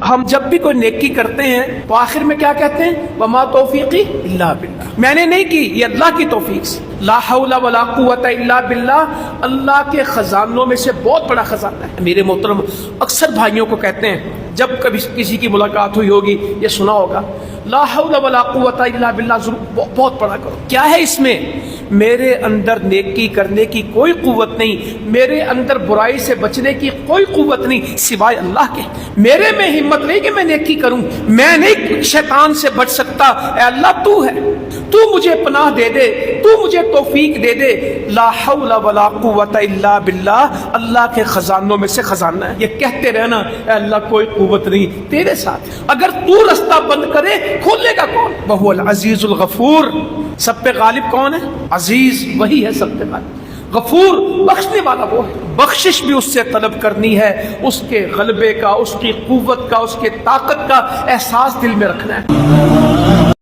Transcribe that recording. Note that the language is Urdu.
ہم جب بھی کوئی نیکی کرتے ہیں تو آخر میں کیا کہتے ہیں؟ وما توفیقی الا باللہ، میں نے نہیں کی، یہ اللہ کی توفیق سے۔ لا حول ولا قوت الا باللہ اللہ کے خزانوں میں سے بہت بڑا خزانہ ہے۔ میرے محترم اکثر بھائیوں کو کہتے ہیں جب کبھی کسی کی ملاقات ہوئی ہوگی یہ سنا ہوگا، لا حول ولا قوت الا باللہ ضرور بہت پڑھا کرو۔ کیا ہے اس میں؟ میرے اندر نیکی کرنے کی کوئی قوت نہیں، میرے اندر برائی سے بچنے کی کوئی قوت نہیں سوائے اللہ کے۔ میرے میں ہمت نہیں کہ میں نیکی کروں، میں نہیں شیطان سے بچ سکتا، اے اللہ تو ہے، تو مجھے پناہ دے دے، تو مجھے توفیق دے دے۔ لا حول ولا قوت الا باللہ اللہ کے خزانوں میں سے خزانہ ہے۔ یہ کہتے رہنا اے اللہ کوئی قوت نہیں تیرے ساتھ، اگر تو رستہ بند کرے کھولے گا کون؟ وہو العزیز الغفور، سب پہ غالب کون ہے؟ عزیز وہی ہے سب پہ غالب، غفور بخشنے والا وہ ہے۔ بخشش بھی اس سے طلب کرنی ہے، اس کے غلبے کا، اس کی قوت کا، اس کے طاقت کا احساس دل میں رکھنا ہے۔